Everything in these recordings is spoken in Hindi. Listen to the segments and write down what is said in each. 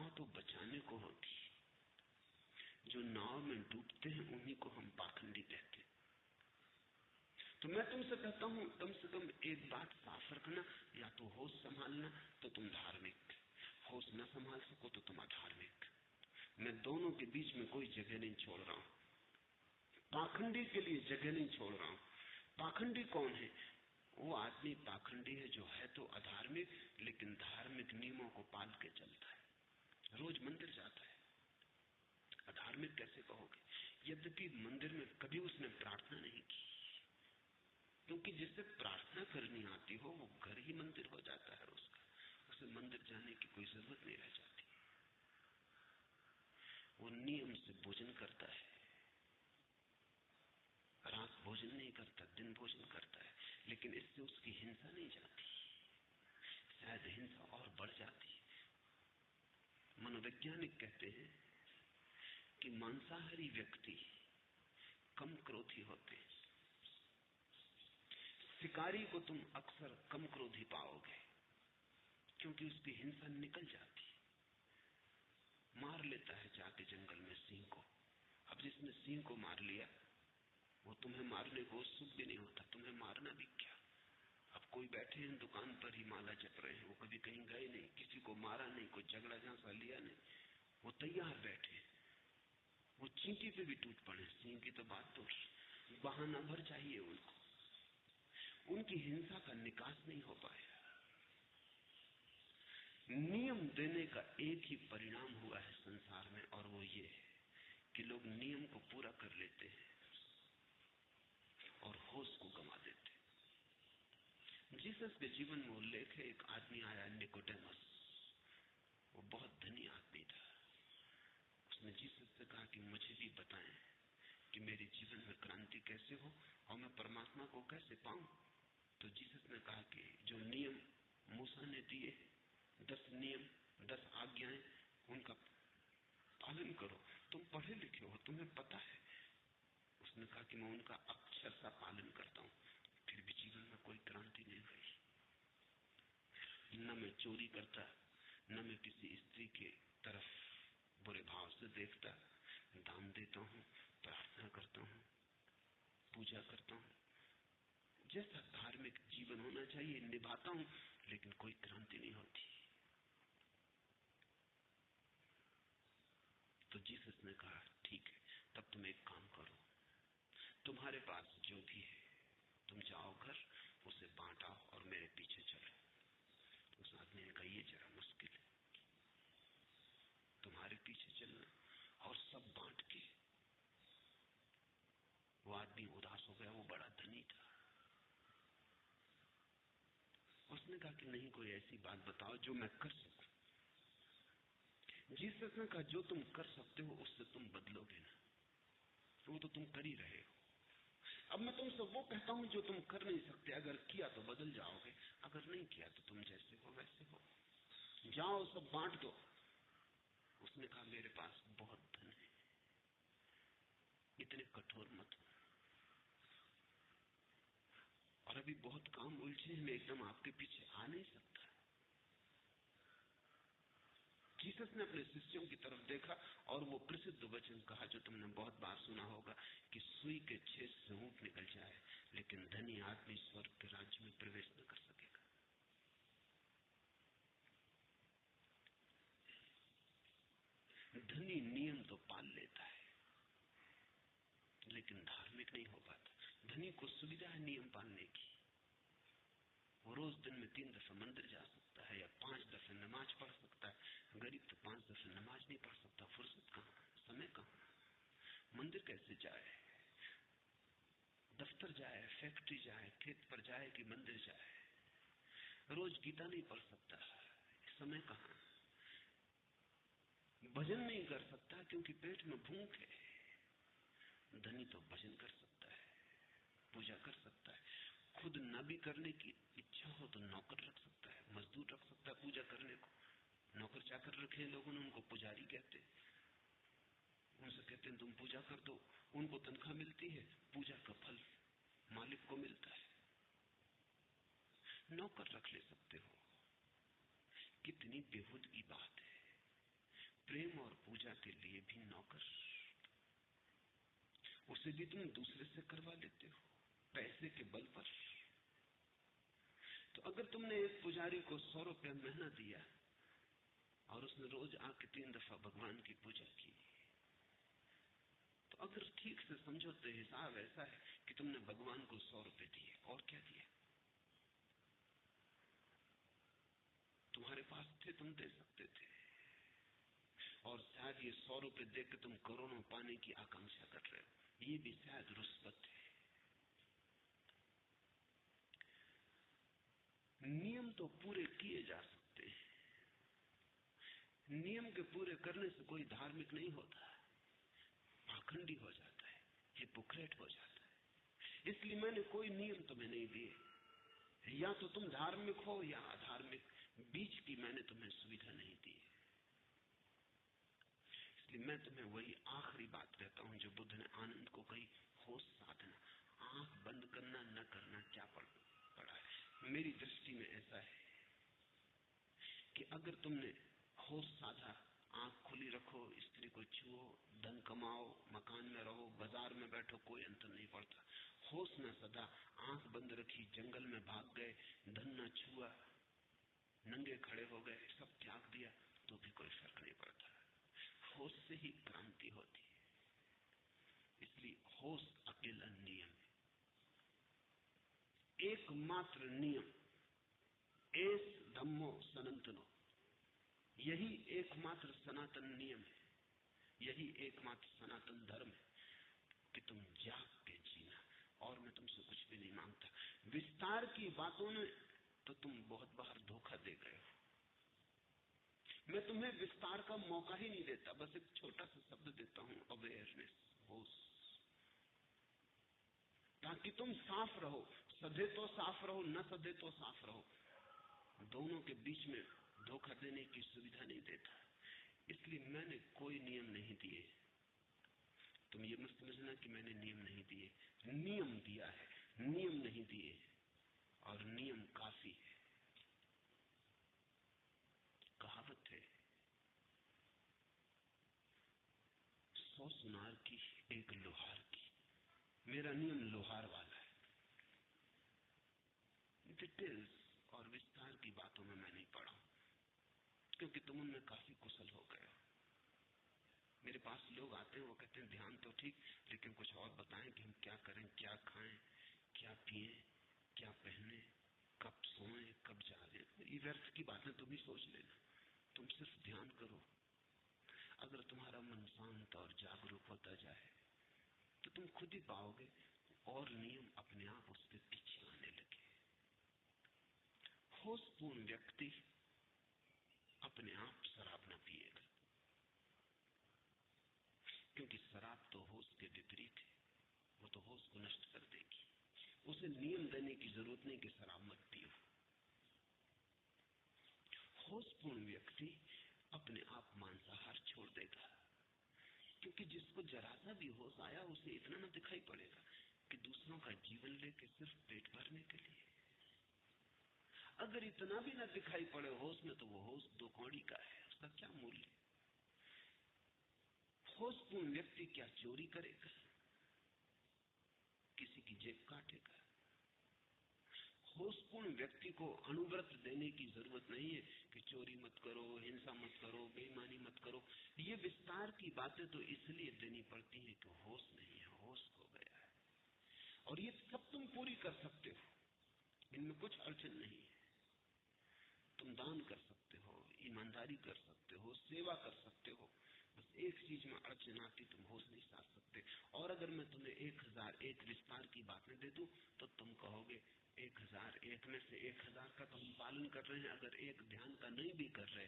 नाव तो बचाने को होती, जो नाव में डूबते हैं उन्हीं को हम पाखंडी कहते हैं। तो मैं तुमसे कहता हूं, कम से कम एक बात साफ रखना, या तो होश संभालना तो तुम धार्मिक, होश न संभाल सको तो तुम अधार्मिक। मैं दोनों के बीच में कोई जगह नहीं छोड़ रहा हूं, पाखंडी के लिए जगह नहीं छोड़ रहा हूं। पाखंडी कौन है? वो आदमी पाखंडी है जो है तो अधार्मिक, लेकिन धार्मिक नियमों को पाल के चलता है, रोज मंदिर जाता है। अधार्मिक कैसे कहोगे? यद्यपि मंदिर में कभी उसने प्रार्थना नहीं की, क्योंकि जिससे प्रार्थना करनी आती हो वो घर ही मंदिर हो जाता है उसका, उसे मंदिर जाने की कोई जरूरत नहीं रह जाती। वो नियम से भोजन करता है, रात भोजन नहीं करता, दिन भोजन करता है, लेकिन इससे उसकी हिंसा नहीं जाती, शायद हिंसा और बढ़ जाती। मनोवैज्ञानिक कहते हैं कि मांसाहारी व्यक्ति कम क्रोधी होते हैं, शिकारी को तुम अक्सर कम क्रोधी पाओगे, क्योंकि उसकी हिंसा निकल जाती, मार लेता है जाके जंगल में सिंह को। अब जिसने सिंह को मार लिया वो तुम्हें मारने को उत्सुक भी नहीं होता, तुम्हें मारना भी क्या। अब कोई बैठे हैं दुकान पर ही माला जप रहे हैं, वो कभी कहीं गए नहीं, किसी को मारा नहीं, कोई झगड़ा झांसा लिया नहीं, वो तैयार बैठे, वो चींटी पे भी टूट पड़े, सिंह की तो बात तो बहाना भर चाहिए उनको, उनकी हिंसा का निकास नहीं हो पाया। नियम देने का एक ही परिणाम हुआ है संसार में, और वो ये है कि लोग नियम को पूरा कर लेते हैं और होश को गंवा देते हैं। जीसस के जीवन में उल्लेख है, एक आदमी आया निकोडेमस, वो बहुत धनी आदमी था। उसने जीसस से कहा कि मुझे भी बताएं कि मेरे जीवन में क्रांति कैसे हो और मैं परमात्मा को कैसे पाऊं। तो जीसस ने कहा कि जो नियम मूसा ने दिए, 10 नियम 10 आज्ञाएं, उनका पालन करो। तुम पढ़े लिखे हो, तुम्हें पता है। उसने कहा कि मैं उनका अक्षरशः पालन करता हूँ, फिर भी जीवन में कोई क्रांति नहीं हुई। न मैं चोरी करता, न मैं किसी स्त्री के तरफ बुरे भाव से देखता, दान देता हूँ, प्रार्थना करता हूँ, पूजा करता हूँ, जैसा धार्मिक जीवन होना चाहिए निभाता हूँ, लेकिन कोई क्रांति नहीं होती। तो जीसस ने कहा ठीक है, तब तुम एक काम करो, तुम्हारे पास जो भी है तुम जाओ घर, उसे बांटाओ और मेरे पीछे चलो। उस आदमी ने कहा ये जरा मुश्किल है, तुम्हारे पीछे चलना और सब बांट के। वो आदमी उदास हो गया, वो बड़ा धनी था। उसने कहा कि नहीं, कोई ऐसी बात बताओ जो मैं कर सकूं। जीसस ने कहा जो तुम कर सकते हो उससे तुम बदलोगे ना, वो तो तुम कर ही रहे हो। अब मैं तुमसे वो कहता हूं जो तुम कर नहीं सकते, अगर किया तो बदल जाओगे, अगर नहीं किया तो तुम जैसे हो वैसे हो, जाओ सब बांट दो। उसने कहा मेरे पास बहुत धन है, इतने कठोर मत हो, और अभी बहुत काम उलझे हैं, मैं एकदम आपके पीछे आ नहीं सकता। जीसस ने अपने शिष्यों की तरफ देखा और वो प्रसिद्ध वचन कहा जो तुमने बहुत बार सुना होगा कि सुई के छेद से ऊंट निकल जाए, लेकिन धनी आदमी स्वर्ग के राज्य में प्रवेश न कर सकेगा। धनी नियम तो पाल लेता है, लेकिन धार्मिक नहीं हो पाता। धनी को सुविधा है नियम पालने की, वो रोज दिन में 3 दफे मंदिर जा सकता है या 5 दफे नमाज पढ़ सकता है। गरीब तो 5 दफे नमाज नहीं पढ़ सकता, फुर्सत कहाँ, समय कहाँ, मंदिर कैसे जाए, दफ्तर जाए, फैक्ट्री जाए, खेत पर जाए कि मंदिर जाए, रोज गीता नहीं पढ़ सकता, समय कहाँ, भजन नहीं कर सकता क्योंकि पेट में भूख है। धनी तो भजन कर सकता है, पूजा कर सकता है, खुद न भी करने की इच्छा हो तो नौकर रख सकता है, मजदूर रख सकता है पूजा करने को। नौकर चाकर रखे लोगों ने, उनको पुजारी कहते, उनसे कहते हैं तुम पूजा कर दो, उनको तनख्वाह मिलती है, पूजा का फल मालिक को मिलता है। नौकर रख ले सकते हो, कितनी बेहूदगी बात है। प्रेम और पूजा के लिए भी नौकर, उसे भी तुम दूसरे से करवा लेते हो पैसे के बल पर। तो अगर तुमने एक पुजारी को 100 रुपया महीना दिया और उसने रोज आके 3 दफा भगवान की पूजा की, तो अगर ठीक से समझो तो हिसाब ऐसा है कि तुमने भगवान को 100 रुपए दिए। और क्या दिया? तुम्हारे पास थे, तुम दे सकते थे, और शायद ये 100 रुपए देकर तुम करोड़ों पाने की आकांक्षा कर रहे हो, ये भी शायद रुस्वत है। नियम तो पूरे किए जा सकते हैं, नियम के पूरे करने से कोई धार्मिक नहीं होता, पाखंडी हो जाता है, हिपोक्रेट हो जाता है। इसलिए मैंने कोई नियम तुम्हें नहीं दिए, या तो तुम धार्मिक हो या अधार्मिक, बीच की मैंने तुम्हें सुविधा नहीं दी। इसलिए मैं तुम्हें वही आखिरी बात कहता हूं जो बुद्ध ने आनंद को कही, होश साधना। आंख बंद करना न करना क्या पड़ा है। मेरी दृष्टि में ऐसा है कि अगर तुमने होश साधा, आंख खुली रखो, स्त्री को छुओ, धन कमाओ, मकान में रहो, बाजार में बैठो, कोई अंतर नहीं पड़ता। होश न सदा, आंख बंद रखी, जंगल में भाग गए, धन न छुआ, नंगे खड़े हो गए, सब त्याग दिया, तो भी कोई फर्क नहीं पड़ता। होश से ही क्रांति होती है। इसलिए होश अकेला नियम है, एकमात्र नियम। एस धम्मो सनातनो, यही एकमात्र सनातन नियम है, यही एकमात्र सनातन धर्म है कि तुम जाग के जीना। और मैं तुमसे कुछ भी नहीं मांगता। विस्तार की बातों में तो तुम बहुत बार धोखा दे गए हो। मैं तुम्हें विस्तार का मौका ही नहीं देता, बस एक छोटा सा शब्द देता हूं, अवेयरनेस, होश, ताकि तुम साफ रहो। सधे तो साफ रहो, न सधे तो साफ रहो, दोनों के बीच में धोखा देने की सुविधा नहीं देता। इसलिए मैंने कोई नियम नहीं दिए। तुम ये मत समझना कि मैंने नियम नहीं दिए, नियम दिया है, नियम नहीं दिए, और नियम काफी है। कहावत है, 100 सुनार की एक लोहार की, मेरा नियम लोहार वाला है। डिटेल्स और विस्तार की बातों में मैं नहीं पड़ा, क्योंकि तुम उनमें काफी कुशल हो गए हो। मेरे पास लोग आते हैं, वो कहते हैं ध्यान तो ठीक, लेकिन कुछ और बताएं कि हम क्या करें, क्या खाएं, क्या पिए, क्या पहने, कब सोएं, कब जागे। ये व्यर्थ की बातें तुम ही सोच लेना, तुम सिर्फ ध्यान करो। अगर तुम्हारा मन शांत और जागरूक होता जाए तो तुम खुद ही पाओगे और नियम अपने आप उसके पीछे आने लगे। होशपूर्ण व्यक्ति अपने आप शराब न पिएगा, क्योंकि शराब तो होश के विपरीत है, वो तो होश को नष्ट कर देगी। उसे नियम देने की जरूरत नहीं कि शराब मत पियो। होशपूर्ण व्यक्ति अपने आप मांसाहार छोड़ देगा, क्योंकि जिसको जरा सा भी होश आया उसे इतना न दिखाई पड़ेगा कि दूसरों का जीवन लेके सिर्फ पेट भरने के लिए। अगर इतना भी न दिखाई पड़े होश में, तो वो होश 2 कौड़ी का है, उसका क्या मूल्य। होशपूर्ण व्यक्ति क्या चोरी करेगा, किसी की जेब काटेगा। होशपूर्ण व्यक्ति को अणुव्रत देने की जरूरत नहीं है कि चोरी मत करो, हिंसा मत करो, बेईमानी मत करो। ये विस्तार की बातें तो इसलिए देनी पड़ती हैं कि होश नहीं है, होश खो गया है। और ये सब तुम पूरी कर सकते हो, इनमें कुछ अड़चन नहीं है। तुम दान कर सकते हो, ईमानदारी कर सकते हो, सेवा कर सकते हो। बस एक चीज में अड़चन आती, तुम होश नहीं साध सकते। और अगर मैं तुम्हें 1001 विस्तार की बातें दे दूं तो तुम कहोगे 1001 में से 1000 का तो हम पालन कर रहे हैं, अगर एक ध्यान का नहीं भी कर रहे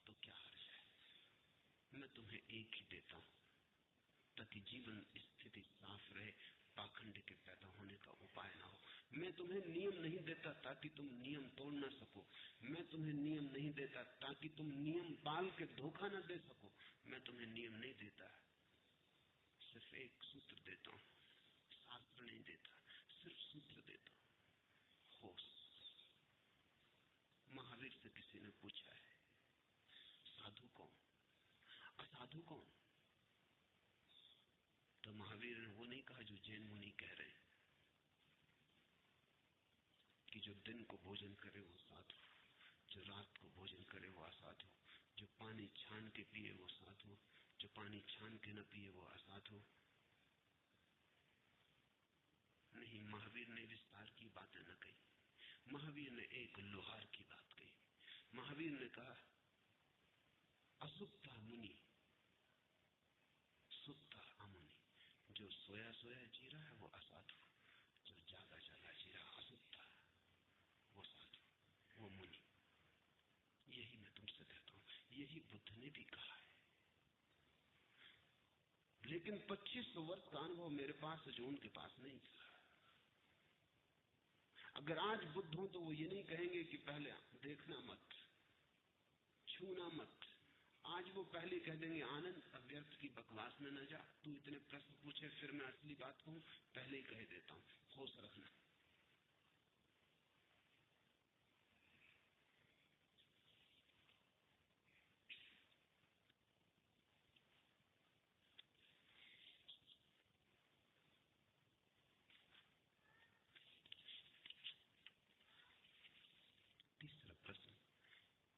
तो क्या हर्ज है। मैं तुम्हें एक ही देता हूं ताकि जीवन स्थिति साफ रहे, पाखंड के पैदा होने का उपाय ना हो। मैं तुम्हें नियम नहीं देता ताकि तुम नियम तोड़ ना सको। मैं तुम्हें नियम नहीं देता ताकि तुम नियम पाल के धोखा ना दे सको। मैं तुम्हें नियम नहीं देता, सिर्फ एक सूत्र देता हूं, शास्त्र नहीं देता, सिर्फ सूत्र देता हूं, होश। महावीर से किसी ने पूछा है, साधु कौन? असाधु कौन? तो महावीर ने वो नहीं कहा जो जैन मुनि कह रहे हैं कि जो दिन को भोजन करे वो साधु, जो रात को भोजन करे वो असाधु, जो पानी छान के पिए वो साधु, जो पानी छान के न पिए वो असाधु। नहीं, महावीर ने विस्तार की बातें न कही। महावीर ने एक लोहार की बात कही। महावीर ने कहा असुप्ता मुनि, सुप्ता अमुनि। जो सोया सोया जी रहा है वो असाधु, जो जागा जागा जी रहा असुप्ता वो साधु, वो मुनि। यही मैं तुमसे कहता हूं, यही बुद्ध ने भी कहा है। लेकिन 2500 वर्ष का अनुभव मेरे पास है जो उनके पास नहीं था। अगर आज बुद्ध हो तो वो ये नहीं कहेंगे कि पहले देखना मत, छूना मत। आज वो पहले कह देंगे आनंद, अव्यर्थ की बकवास में न जा, तू इतने प्रश्न पूछे फिर मैं असली बात कहूं, पहले ही कह देता हूं, होश रखना। तीसरा प्रश्न,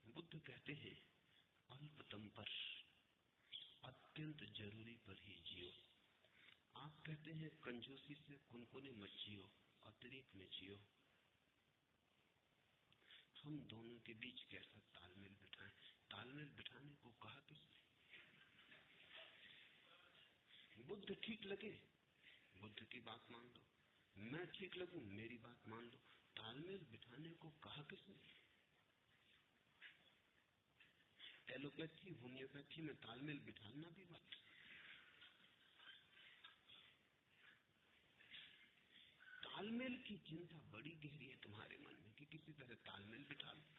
बुद्ध कहते हैं अल्पतम पर, अत्यंत जरूरी पर ही जियो। आप कहते हैं कंजूसी से कुनकुने मत जियो, अतिरिक्त में जियो। हम दोनों के बीच कैसा तालमेल बिठाएं? तालमेल बिठाने को कहा किसने? बुद्ध ठीक लगे, बुद्ध की बात मान लो, मैं ठीक लगूं, मेरी बात मान लो। तालमेल बिठाने को कहा किसने? एलोपैथी होम्योपैथी में तालमेल बिठाना भी मत। तालमेल की चिंता बड़ी गहरी है तुम्हारे मन में कि किसी तरह तालमेल बिठा लो।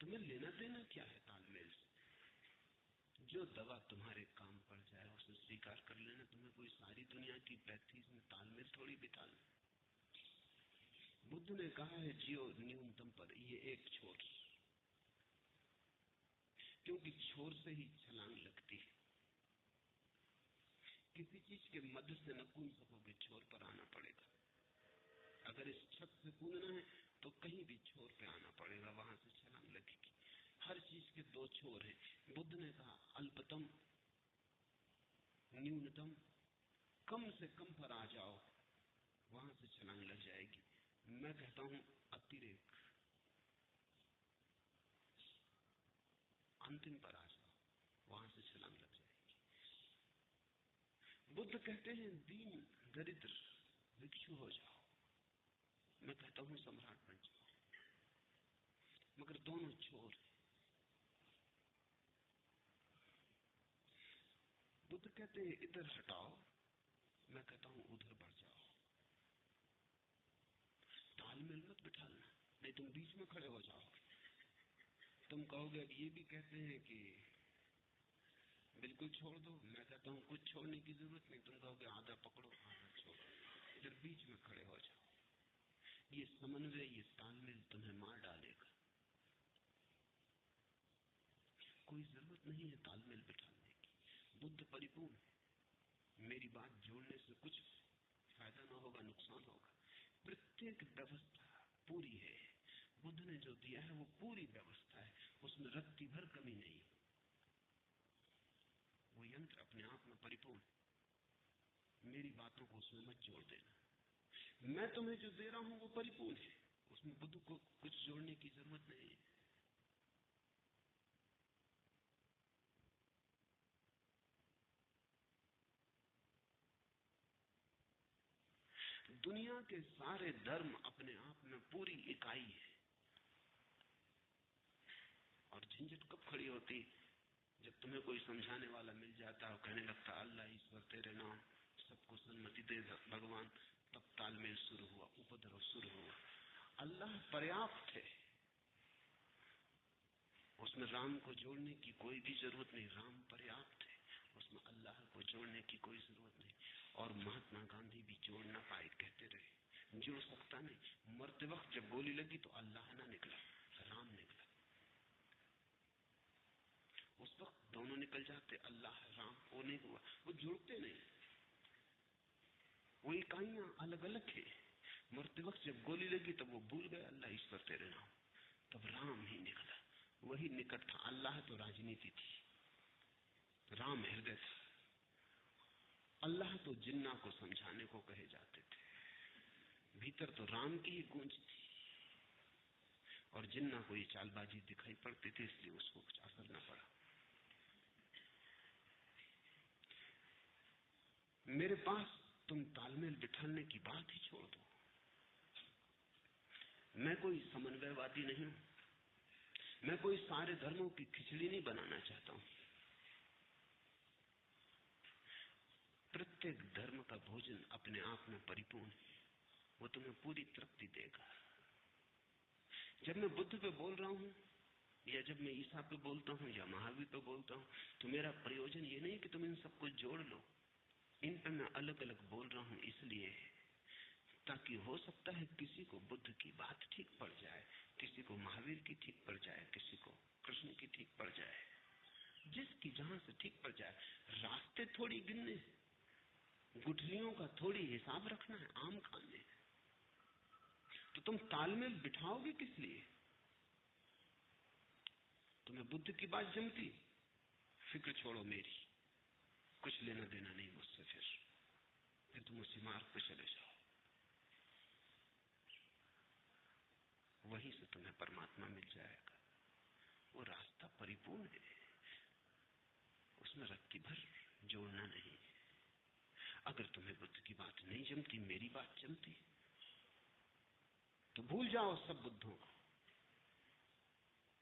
तुम्हें लेना देना क्या है तालमेल से? जो दवा तुम्हारे काम पड़ जाए उसे स्वीकार कर लेना। तुम्हें कोई सारी दुनिया की पैथीज में तालमेल थोड़ी बिठा लो। बुद्ध ने कहा है जियो न्यूनतम पर, ये एक छोर, क्योंकि छोर से ही छलांग लगती है। किसी चीज के मध्य से न कूद सकोगे, छोर पर आना पड़ेगा। अगर इस छत से कूदना है तो कहीं भी छोर पे आना पड़ेगा, वहां से छलांग लगेगी। हर चीज के दो छोर हैं। बुद्ध ने कहा अल्पतम, न्यूनतम, कम से कम पर आ जाओ, वहां से छलांग लग जाएगी। मैं कहता हूं अतिरेक, अंतिम पर आ जाओ, वहां से छलांग लग जाएगी। बुद्ध कहते हैं दीन दरिद्र भिक्षु हो जाओ, मैं कहता हूं सम्राट बन जाओ। मगर दोनों छोर हैं। बुद्ध कहते हैं इधर हटाओ, मैं कहता हूं उधर बढ़ जाओ। तालमेल मत बिठाना, नहीं तुम बीच में खड़े हो जाओ। तुम कहोगे अब ये भी कहते हैं कि बिल्कुल छोड़ दो, मैं कहता हूं कुछ छोड़ने की जरूरत नहीं। तुम कहोगे आधा पकड़ो आधा छोड़ो, इधर बीच में खड़े हो जाओ। ये समन्वय, ये तालमेल तुम्हें मार डालेगा। कोई जरूरत नहीं है तालमेल बिठाने की। बुद्ध परिपूर्ण है। मेरी बात जोड़ने से कुछ फायदा ना होगा, नुकसान होगा। प्रत्येक व्यवस्था पूरी है। बुद्ध ने जो दिया है वो पूरी व्यवस्था है, उसमें रत्ती भर कमी नहीं। वो यंत्र अपने आप में परिपूर्ण। मेरी बातों को उसमें मत जोड़ देना। मैं तुम्हें जो दे रहा हूं वो परिपूर्ण है, उसमें बुद्ध को कुछ जोड़ने की जरूरत नहीं है। दुनिया के सारे धर्म अपने आप में पूरी इकाई है। और झंझट कब खड़ी होती? जब तुम्हें कोई समझाने वाला मिल जाता है और कहने लगता अल्लाह ईश्वर तेरे नाम, सबको सन्मति दे भगवान, तब तालमेल शुरू हुआ, उपद्रव शुरू हुआ। अल्लाह पर्याप्त है, उसमें राम को जोड़ने की कोई भी जरूरत नहीं। राम पर्याप्त है, उसमें अल्लाह को जोड़ने की कोई जरूरत नहीं। और महात्मा गांधी भी जोड़ ना पाए, कहते रहे जोड़ सकता नहीं। मरते वक्त जब गोली लगी तो अल्लाह ना निकला, राम निकला। उस उस वक्त दोनों निकल जाते, अल्लाह राम, वो नहीं हुआ, वो जुड़ते नहीं, वो इकाइयां अलग अलग है। मरते वक्त जब गोली लगी तब वो भूल गए अल्लाह ईश्वर तेरे नाम, तब राम ही निकला, वही निकट था। अल्लाह तो राजनीति थी, राम हृदय था। अल्लाह तो जिन्ना को समझाने को कहे जाते थे, भीतर तो राम की ही गूंज थी, और जिन्ना को ये चालबाजी दिखाई पड़ती थी, इसलिए उसको कुछ असर न पड़ा। मेरे पास तुम तालमेल बिठाने की बात ही छोड़ दो। मैं कोई समन्वयवादी नहीं हूं, मैं कोई सारे धर्मों की खिचड़ी नहीं बनाना चाहता हूं। प्रत्येक धर्म का भोजन अपने आप में परिपूर्ण है, वो तुम्हें पूरी तृप्ति देगा। जब मैं बुद्ध पे बोल रहा हूं, या जब मैं ईसा पे बोलता हूं, या महावीर पे बोलता हूं, तो मेरा प्रयोजन ये नहीं कि तुम इन सबको जोड़ लो। इन पे मैं अलग अलग बोल रहा हूं इसलिए ताकि हो सकता है किसी को बुद्ध की बात ठीक पड़ जाए, किसी को महावीर की ठीक पड़ जाए, किसी को कृष्ण की ठीक पड़ जाए, जिसकी जहां से ठीक पड़ जाए। रास्ते थोड़ी गिनने, गुठलियों का थोड़ी हिसाब रखना है, आम खाने। तो तुम तालमेल बिठाओगे किस लिए? तुम्हें बुद्ध की बात जमती, फिक्र छोड़ो मेरी, कुछ लेना देना नहीं मुझसे। फिर तुम उसी मार्ग पे चले जाओ, वहीं से तुम्हें परमात्मा मिल जाएगा। वो रास्ता परिपूर्ण है, उसमें रत्ती भर जोड़ना नहीं। अगर तुम्हें बुद्ध की बात नहीं जमती, मेरी बात जमती, तो भूल जाओ सब बुद्धों को,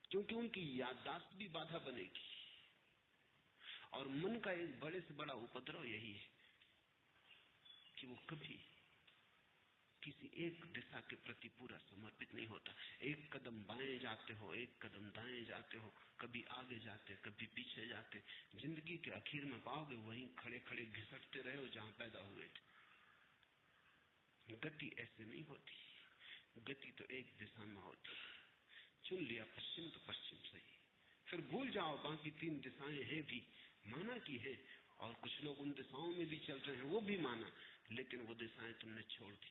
क्योंकि उनकी याददाश्त भी बाधा बनेगी। और मन का एक बड़े से बड़ा उपद्रव यही है कि वो कभी किसी एक दिशा के प्रति पूरा समर्पित नहीं होता। एक कदम बाएं जाते हो, एक कदम दाएं जाते हो, कभी आगे जाते, कभी पीछे जाते। जिंदगी के आखिर में पाओगे वहीं खड़े खड़े घिसटते रहे हो जहां पैदा हुए थे। गति ऐसे नहीं होती, गति तो एक दिशा में होती। चुन लिया पश्चिम तो पश्चिम सही, फिर भूल जाओ बाकी तीन दिशाएं हैं भी, माना की है, और कुछ लोग उन दिशाओं में भी चल रहे हैं, वो भी माना, लेकिन वो दिशाएं तुमने छोड़ दी।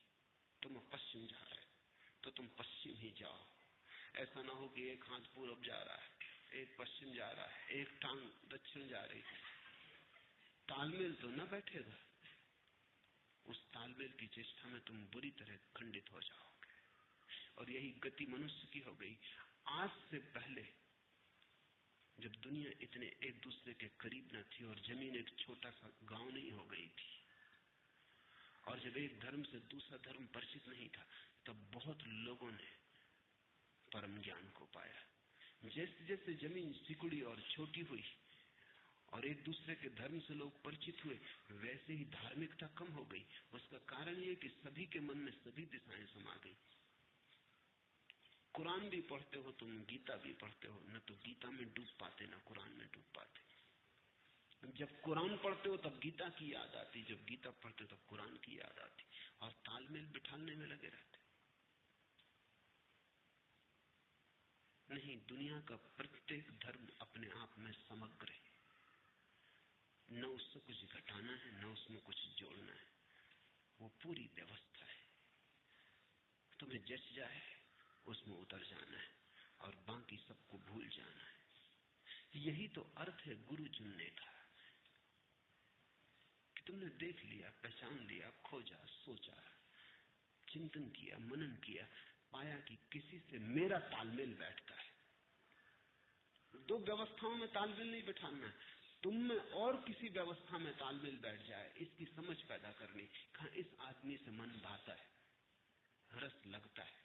तुम पश्चिम जा रहे तो तुम पश्चिम ही जाओ। ऐसा ना हो कि एक हाथ पूरब जा रहा है, एक पश्चिम जा रहा है, एक टांग दक्षिण जा रही है। तालमेल तो न बैठेगा। उस तालमेल की चेष्टा में तुम बुरी तरह खंडित हो जाओगे। और यही गति मनुष्य की हो गई। आज से पहले जब दुनिया इतने एक दूसरे के करीब न थी और जमीन एक छोटा सा गांव नहीं हो गई थी, और जब एक धर्म से दूसरा धर्म परिचित नहीं था, तब बहुत लोगों ने परम ज्ञान को पाया। जैसे जैसे जमीन सिकुड़ी और छोटी हुई और एक दूसरे के धर्म से लोग परिचित हुए, वैसे ही धार्मिकता कम हो गई। उसका कारण ये कि सभी के मन में सभी दिशाएं समा गई। कुरान भी पढ़ते हो तुम, गीता भी पढ़ते हो, न तो गीता में डूब पाते न कुरान में डूब पाते। जब कुरान पढ़ते हो तब गीता की याद आती, जब गीता पढ़ते हो तब कुरान की याद आती, और तालमेल बिठाने में लगे रहते। नहीं, दुनिया का प्रत्येक धर्म अपने आप में समग्र है, न उससे कुछ घटाना है न उसमें कुछ जोड़ना है। वो पूरी व्यवस्था है, तुम्हें जच जाए उसमें उतर जाना है और बाकी सबको भूल जाना है। यही तो अर्थ है गुरु चुनने का, कि तुमने देख लिया, पहचान लिया, खोजा, सोचा, चिंतन किया, मनन किया, पाया कि किसी से मेरा तालमेल बैठता है। दो व्यवस्थाओं में तालमेल नहीं बिठाना है, तुम में और किसी व्यवस्था में तालमेल बैठ जाए, इसकी समझ पैदा करनी। कहा इस आदमी से मन भाता है, रस लगता है,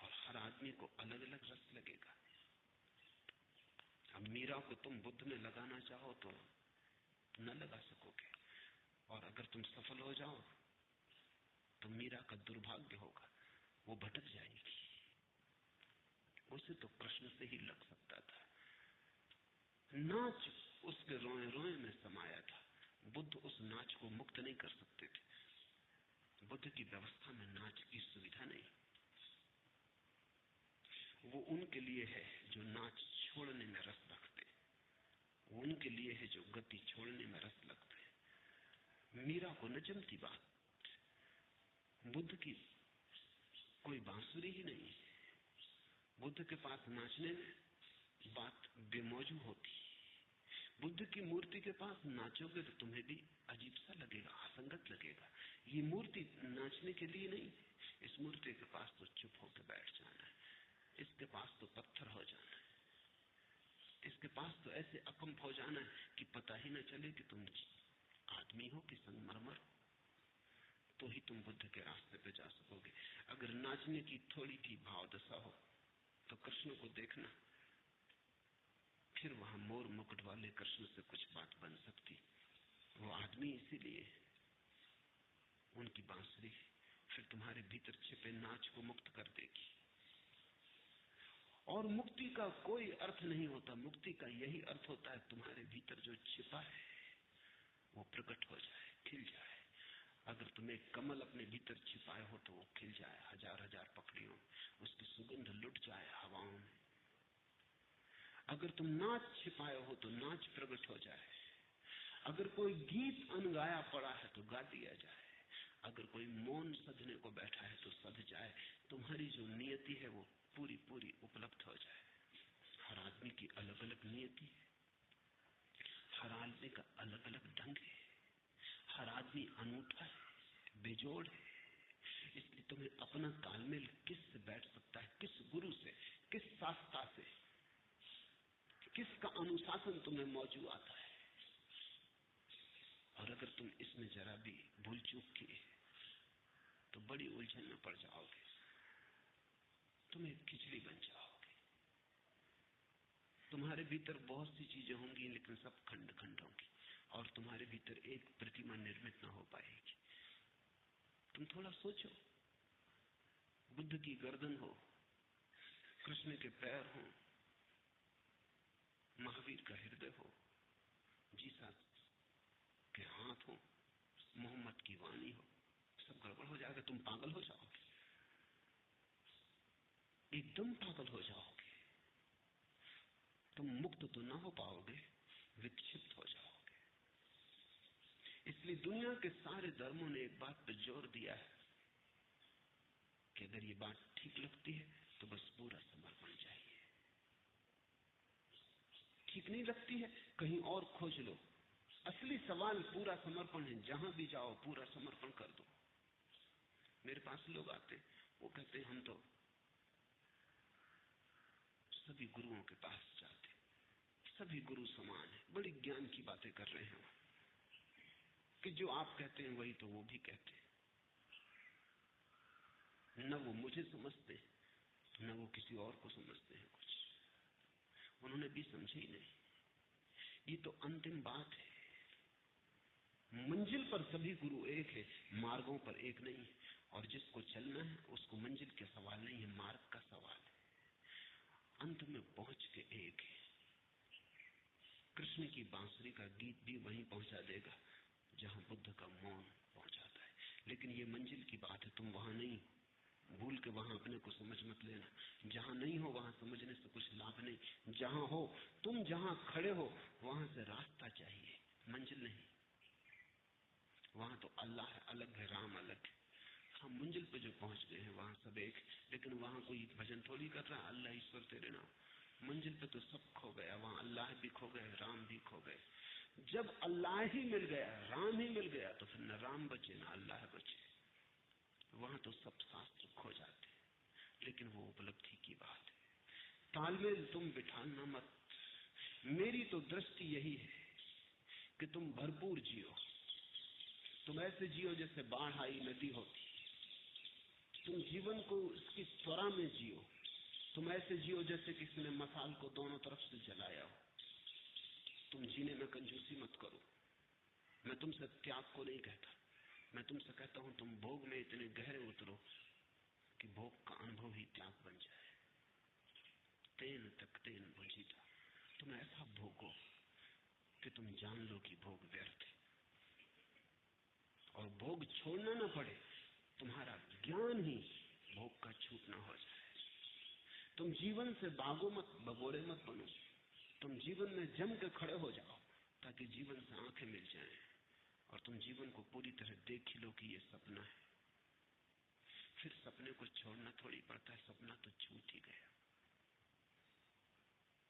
और हर आदमी को अलग अलग रस लगेगा। अब मीरा को तुम बुद्ध में लगाना चाहो तो न लगा सकोगे, और अगर तुम सफल हो जाओ तो मीरा का दुर्भाग्य होगा, वो भटक जाएगी। उसे तो कृष्ण से ही लग सकता था, नाच उसके रोए रोए में समाया था। बुद्ध उस नाच को मुक्त नहीं कर सकते थे। बुद्ध की व्यवस्था में नाच की सुविधा नहीं, वो उनके लिए है जो नाच छोड़ने में उनके लिए है जो गति छोड़ने में रस लगते हैं। मीरा को न जमती बात, बुद्ध की कोई बांसुरी ही नहीं है। बुद्ध के पास नाचने में बात बेमौजू होती। बुद्ध की मूर्ति के पास नाचोगे तो तुम्हें भी अजीब सा लगेगा, असंगत लगेगा। ये मूर्ति नाचने के लिए नहीं, इस मूर्ति के पास तो चुप होकर बैठ जाना है, इसके पास तो पत्थर हो जाना है, इसके पास तो ऐसे अकंप हो जाना है कि पता ही न चले कि तुम आदमी हो कि संगमरमर, तो ही तुम बुद्ध के रास्ते पे जा सकोगे। अगर नाचने की थोड़ी भी भाव दशा हो तो कृष्ण को देखना, फिर वहां मोर मुकुट वाले कृष्ण से कुछ बात बन सकती। वो आदमी इसीलिए उनकी बांसुरी फिर तुम्हारे भीतर छिपे नाच को मुक्त कर देगी। और मुक्ति का कोई अर्थ नहीं होता, मुक्ति का यही अर्थ होता है तुम्हारे भीतर जो छिपा है वो प्रकट हो जाए, खिल जाए। अगर तुम एक कमल अपने भीतर छिपाए हो तो वो खिल जाए हजार हजार पकड़ियों, उसकी सुगंध लुट जाए हवाओं में। अगर तुम नाच छिपाए हो तो नाच प्रकट हो जाए। अगर कोई गीत अनगाया पड़ा है तो गा दिया जाए। अगर कोई मौन सधने को बैठा है तो सध जाए। तुम्हारी जो नियति है वो पूरी पूरी उपलब्ध हो जाए। हर आदमी की अलग अलग नियति है, हर आदमी का अलग अलग ढंग है, हर आदमी अनूठा है, बेजोड़ है। इसलिए तुम्हें अपना तालमेल किससे बैठ सकता है, किस गुरु से, किस शास्त्रा से, किसका अनुशासन तुम्हें मौजूद आता है। और अगर तुम इसमें जरा भी भूल चूक किए तो बड़ी उलझन में पड़ जाओगे, तुम एक खिचड़ी बन जाओगे। तुम्हारे भीतर बहुत सी चीजें होंगी लेकिन सब खंड खंड होंगी और तुम्हारे भीतर एक प्रतिमा निर्मित ना हो पाएगी। तुम थोड़ा सोचो, बुद्ध की गर्दन हो, कृष्ण के पैर हो, महावीर का हृदय हो, जीसा के हाथ हो, मोहम्मद की वाणी हो, सब गड़बड़ हो जाएगा। तुम पागल हो जाओगे, एकदम पागल हो जाओगे। तुम मुक्त तो ना हो पाओगे, विक्षिप्त हो जाओगे। इसलिए दुनिया के सारे धर्मों ने एक बात पर जोर दिया है कि अगर ये बात ठीक लगती है तो बस पूरा समर्पण चाहिए, ठीक नहीं लगती है कहीं और खोज लो। असली सवाल पूरा समर्पण है, जहां भी जाओ पूरा समर्पण कर दो। मेरे पास लोग आते, वो कहते हम तो सभी गुरुओं के पास जाते, सभी गुरु समान है, बड़ी ज्ञान की बातें कर रहे हैं कि जो आप कहते हैं वही तो वो भी कहते हैं। न वो मुझे समझते न वो किसी और को समझते हैं। कुछ उन्होंने भी समझे ही नहीं। ये तो अंतिम बात है। मंजिल पर सभी गुरु एक है, मार्गों पर एक नहीं है। और जिसको चलना है उसको मंजिल के सवाल नहीं है, मार्ग का सवाल है। अंत में पहुंच के एक है। कृष्ण की बांसुरी का गीत भी वहीं पहुंचा देगा जहां बुद्ध का मौन पहुंचाता है। लेकिन ये मंजिल की बात है, तुम वहां नहीं, भूल के वहां अपने को समझ मत लेना। जहां नहीं हो वहां समझने से कुछ लाभ नहीं। जहां हो, तुम जहां खड़े हो वहां से रास्ता चाहिए, मंजिल नहीं। वहां तो अल्लाह अलग है, राम अलग है। हम मंजिल पे जो पहुंच गए हैं वहां सब एक, लेकिन वहां कोई भजन थोड़ी कर रहा अल्लाह ईश्वर तेरे नाम। मंजिल पे तो सब खो गया, वहां अल्लाह भी खो गए, राम भी खो गए। जब अल्लाह ही मिल गया, राम ही मिल गया, तो फिर न राम बचे न अल्लाह बचे। वहां तो सब शास्त्र खो जाते, लेकिन वो उपलब्धि की बात है। तालमेल तुम बिठाना मत। मेरी तो दृष्टि यही है कि तुम भरपूर जियो। तुम ऐसे जियो जैसे बाढ़ आई नदी होती। तुम जीवन को इसकी त्वरा में जियो। तुम ऐसे जियो जैसे किसी ने मसाल को दोनों तरफ से जलाया हो। तुम जीने में कंजूसी मत करो। मैं तुमसे त्याग को नहीं कहता, मैं तुमसे कहता हूं तुम भोग में इतने गहरे उतरो कि भोग का अनुभव ही त्याग बन जाए। तेन तक तेन भुजीता, तुम ऐसा भोगो कि तुम जान लो कि भोग व्यर्थ है और भोग छोड़ना ना पड़े। तुम्हारा ज्ञान ही भोग का छूटना हो जाए। तुम जीवन से भागो मत, भगोड़े मत बनो। तुम जीवन में जम के खड़े हो जाओ ताकि जीवन से आंखें मिल जाएं और तुम जीवन को पूरी तरह देख ही लो कि ये सपना है। फिर सपने को छोड़ना थोड़ी पड़ता है, सपना तो छूट ही गया।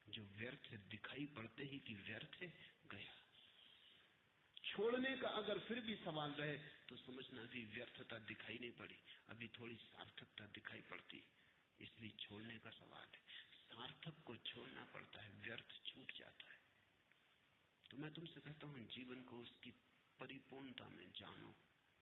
जो व्यर्थ है दिखाई पड़ते ही कि व्यर्थ है, गया। छोड़ने का अगर फिर भी सवाल रहे तो समझना अभी व्यर्थता दिखाई नहीं पड़ी, अभी थोड़ी सार्थकता दिखाई पड़ती, इसलिए छोड़ने का सवाल है। सार्थक को छोड़ना पड़ता है, व्यर्थ छूट जाता है। तो मैं तुमसे कहता हूं जीवन को उसकी परिपूर्णता में जानो,